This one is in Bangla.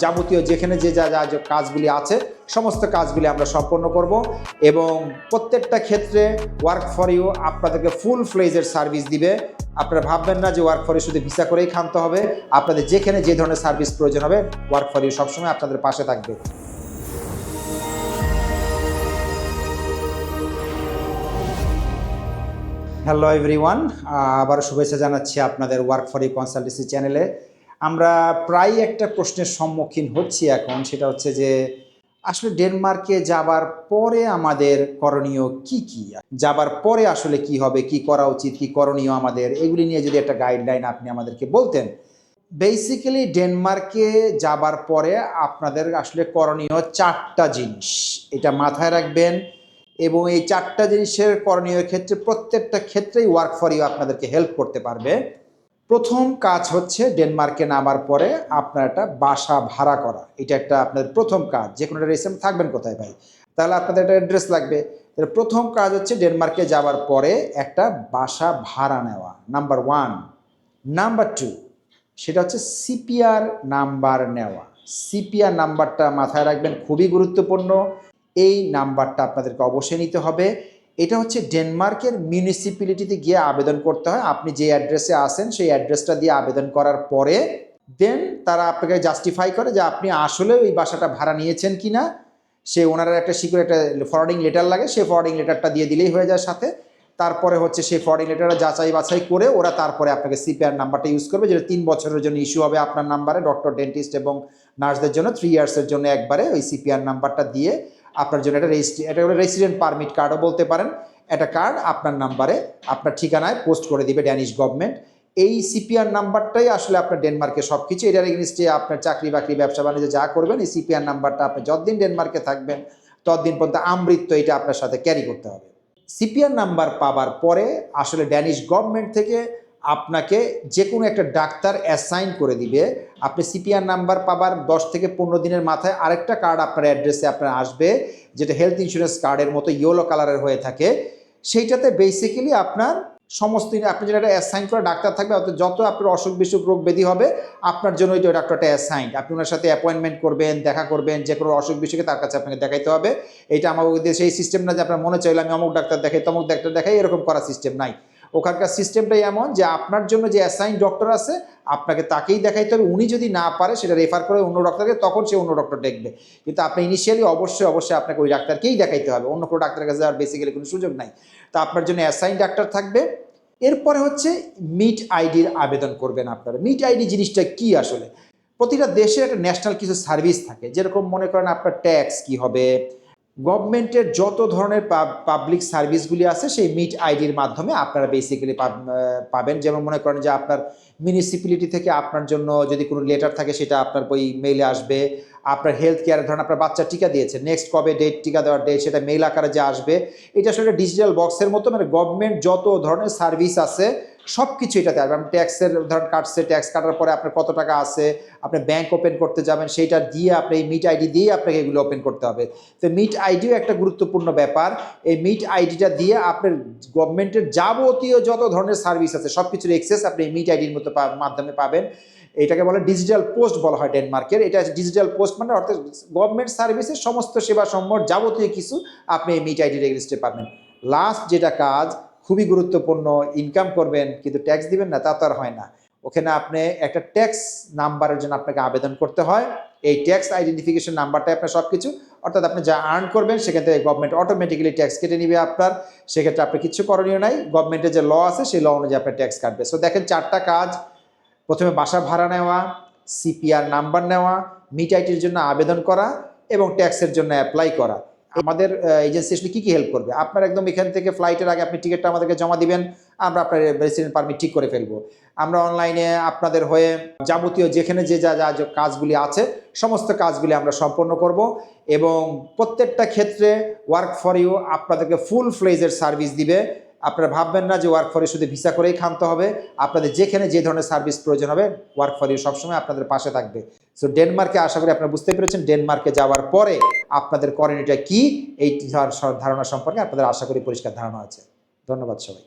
যাবতীয় যেখানে যে যা যা কাজগুলি আছে সমস্ত কাজগুলি আমরা সম্পন্ন করব এবং প্রত্যেকটা ক্ষেত্রে ওয়ার্ক ফর ইউ আপনাদেরকে ফুল ফ্লেজের সার্ভিস দিবে। আপনারা ভাববেন না যে ওয়ার্ক ফর ইউ শুধু ভিসা করেই ক্ষান্ত হবে। আপনাদের যেখানে যে ধরনের সার্ভিস প্রয়োজন হবে ওয়ার্ক ফর ইউ সবসময় আপনাদের পাশে থাকবে। হ্যালো এভরিওয়ান, আবারও শুভেচ্ছা জানাচ্ছি আপনাদের ওয়ার্ক ফর ইউ কনসালটেন্সি চ্যানেলে। আমরা প্রায় একটা প্রশ্নের সম্মুখীন হচ্ছি এখন, সেটা হচ্ছে যে আসলে ডেনমার্কে যাবার পরে আমাদের করণীয় কি কি, যাবার পরে আসলে কি হবে, কি করা উচিত, কি করণীয় আমাদের, এগুলি নিয়ে যদি একটা গাইডলাইন আপনি আমাদেরকে বলতেন। বেসিক্যালি ডেনমার্কে যাবার পরে আপনাদের আসলে করণীয় 4টা জিনিস, এটা মাথায় রাখবেন। এবং এই 4টা জিনিসের করণীয় ক্ষেত্রে প্রত্যেকটা ক্ষেত্রেই ওয়ার্ক ফর ইউ আপনাদেরকে হেল্প করতে পারবে। প্রথম কাজ হচ্ছে ডেনমার্কে নামার পরে আপনার একটা বাসা ভাড়া করা। এটা একটা আপনাদের প্রথম কাজ। যে কোনো একটা রেসেম থাকবেন কোথায় ভাই, তাহলে আপনাদের একটা অ্যাড্রেস লাগবে। তাহলে প্রথম কাজ হচ্ছে ডেনমার্কে যাওয়ার পরে একটা বাসা ভাড়া নেওয়া, নাম্বার 1। নাম্বার 2 সেটা হচ্ছে সিপিআর নাম্বার নেওয়া। সিপিআর নাম্বারটা মাথায় রাখবেন, খুবই গুরুত্বপূর্ণ। এই নাম্বারটা আপনাদেরকে অবশ্যই নিতে হবে। এটা হচ্ছে ডেনমার্কের মিউনিসিপ্যালিটিতে গিয়ে আবেদন করতে হয়। আপনি যে অ্যাড্রেসে আসেন সেই অ্যাড্রেসটা দিয়ে আবেদন করার পরে দেন তারা আপনাকে জাস্টিফাই করে যে আপনি আসলে ওই বাসাটা ভাড়া নিয়েছেন কি না। সে ওনারা একটা সিকিউর একটা ফরওয়ার্ডিং লেটার লাগে, সেই ফরওয়ার্ডিং লেটারটা দিয়ে দিলেই হয়ে যায় সাথে। তারপরে হচ্ছে সেই ফরওয়ার্ডিং লেটারটা যাচাই বাছাই করে ওরা তারপরে আপনাকে সিপিআর নাম্বারটা ইউজ করবে, যেটা 3 বছরের জন্য ইস্যু হবে আপনার নাম্বারে। ডক্টর, ডেন্টিস্ট এবং নার্সদের জন্য 3 ইয়ার্সের জন্য একবারে ওই সিপিআর নাম্বারটা দিয়ে আপনার জন্য এটা রেসিডেন্ট পারমিট কার্ডও বলতে পারেন। একটা কার্ড আপনার নাম্বারে আপনার ঠিকানায় পোস্ট করে দিবে ড্যানিশ গভর্নমেন্ট। এই সিপিআর নাম্বারটাই আসলে আপনার ডেনমার্কে সব কিছু। এটার এগেনস্টে আপনার চাকরি বাকরি ব্যবসা বাণিজ্য যা করবেন এই সিপিআর নাম্বারটা আপনি যতদিন ডেনমার্কে থাকবেন ততদিন পর্যন্ত আমৃত্য এটা আপনার সাথে ক্যারি করতে হবে। সিপিআর নাম্বার পাবার পরে আসলে ড্যানিশ গভর্নমেন্ট থেকে আপনাকে যে কোনো একটা ডাক্তার অ্যাসাইন করে দিবে। আপনি সিপিআর নাম্বার পাবার 10 থেকে 15 দিনের মাথায় আরেকটা কার্ড আপনার অ্যাড্রেসে আপনার আসবে, যেটা হেলথ ইন্স্যুরেন্স কার্ডের মতো ইয়েলো কালারের হয়ে থাকে। সেইটাতে বেসিক্যালি আপনার সমস্ত আপনি যেটা অ্যাসাইন করা ডাক্তার থাকবে, যত আপনার অসুখ বিসুখ রোগ ব্যাধি হবে আপনার জন্য ওই ডাক্তারটা অ্যাসাইন। আপনি ওনার সাথে অ্যাপয়েন্টমেন্ট করবেন, দেখা করবেন, যে কোনো অসুখ বিসুখে তার কাছে আপনাকে দেখাইতে হবে। এটা আমাদের দেশে এই সিস্টেম না যে আপনার মনে চাইলে আমি অমুক ডাক্তার দেখাই তমুক ডাক্তার দেখাই, এরকম করার সিস্টেম নাই। ওখানকার সিস্টেমটাই এমন যে আপনার জন্য যে অ্যাসাইন ডক্টর আছে আপনাকে তাকেই দেখাইতে হবে। উনি যদি না পারে সেটা রেফার করে অন্য ডক্টরকে, তখন সে অন্য ডক্টর দেখবে। কিন্তু আপনি ইনিশিয়ালি অবশ্যই আপনাকে ওই ডাক্তারকেই দেখাইতে হবে, অন্য কোনো ডাক্তারের কাছে যাওয়ার বেসিক্যালি কোনো সুযোগ নাই। তো আপনার জন্য অ্যাসাইন ডাক্তার থাকবে। এরপরে হচ্ছে মিট আইডির আবেদন করবেন আপনারা। মিট আইডি জিনিসটা কি আসলে? প্রতিটা দেশের একটা ন্যাশনাল কিছু সার্ভিস থাকে, যেরকম মনে করেন আপনার ট্যাক্স কি হবে, গভর্নমেন্টের যত ধরনের পাবলিক সার্ভিসগুলি আছে সেই মিট আইডির মাধ্যমে আপনারা বেসিক্যালি পাবেন। যেমন মনে করেন যে আপনার মিউনিসিপ্যালিটি থেকে আপনার জন্য যদি কোনো লেটার থাকে সেটা আপনার ওই মেইলে আসবে। আপনার হেলথ কেয়ার, ধরেন আপনার বাচ্চা টিকা দিয়েছে, নেক্সট কবে ডেট, টিকা দেওয়ার ডেট, সেটা মেইল আকারে যে আসবে। এটা আসলে ডিজিটাল বক্সের মতো, মানে গভর্নমেন্ট যত ধরনের সার্ভিস আছে সব কিছু এটাতে আসবে। আপনি ট্যাক্সের ধরেন কাটছে, ট্যাক্স কাটার পরে আপনার কত টাকা আছে, আপনি ব্যাংক ওপেন করতে যাবেন, সেইটা দিয়ে আপনি এই মিট আইডি দিয়ে আপনাকে এগুলো ওপেন করতে হবে। তো মিট আইডিও একটা গুরুত্বপূর্ণ ব্যাপার। এই মিট আইডিটা দিয়ে আপনার গভর্নমেন্টের যাবতীয় যত ধরনের সার্ভিস আছে সব কিছুর অ্যাক্সেস আপনি এই মিট আইডির মতো মাধ্যমে পাবেন। এটাকে বলে ডিজিটাল পোস্ট বলা হয় ডেনমার্কের। এটা ডিজিটাল পোস্ট মানে অর্থাৎ গভর্নমেন্ট সার্ভিসের সমস্ত সেবা সম্বর যাবতীয় কিছু আপনি এই মিট আইডির এগেনস্টে পাবেন। লাস্ট যেটা কাজ খুবই গুরুত্বপূর্ণ, ইনকাম করবেন কিন্তু ট্যাক্স দিবেন না, তা তো আর হয় না। ওখানে আপনি একটা ট্যাক্স নাম্বারের জন্য আপনাকে আবেদন করতে হয়। এই ট্যাক্স আইডেন্টিফিকেশন নাম্বারটাই আপনার সব কিছু, অর্থাৎ আপনি যা আর্ন করবেন সেখান থেকে গভর্নমেন্ট অটোমেটিক্যালি ট্যাক্স কেটে নিবে আপনার। সেক্ষেত্রে আপনার কিছু করণীয় নাই, গভর্নমেন্টের যে ল আছে সেই ল অনুযায়ী আপনার ট্যাক্স কাটবে। সো দেখেন 4টা কাজ: প্রথমে বাসা ভাড়া নেওয়া, সিপিআর নাম্বার নেওয়া, মিট আইডির জন্য আবেদন করা এবং ট্যাক্সের জন্য অ্যাপ্লাই করা। আমাদের এজেন্সি আসলে কী কী হেল্প করবে? আপনার একদম এখান থেকে ফ্লাইটের আগে আপনি টিকিটটা আমাদেরকে জমা দিবেন, আমরা আপনার রেসিডেন্ট পারমিট ঠিক করে ফেলবো। আমরা অনলাইনে আপনাদের হয়ে যাবতীয় যেখানে যে যা যা কাজগুলি আছে সমস্ত কাজগুলি আমরা সম্পন্ন করব এবং প্রত্যেকটা ক্ষেত্রে ওয়ার্ক ফর ইউ আপনাদেরকে ফুল ফ্লেজের সার্ভিস দিবে। আপনারা ভাববেন না যে ওয়ার্ক ফর ইউ শুধু ভিসা করেই ক্ষান্ত হবে। আপনাদের যেখানে যে ধরনের সার্ভিস প্রয়োজন হবে ওয়ার্ক ফর ইউ সবসময় আপনাদের পাশে থাকবে। সো ডেনমার্কে আশা করি আপনারা বুঝতে পেরেছেন ডেনমার্কে যাওয়ার পরে আপনাদের করণীয়টা কি, এই ধারণা সম্পর্কে আপনাদের আশা করি পরিষ্কার ধারণা আছে। ধন্যবাদ সবাই।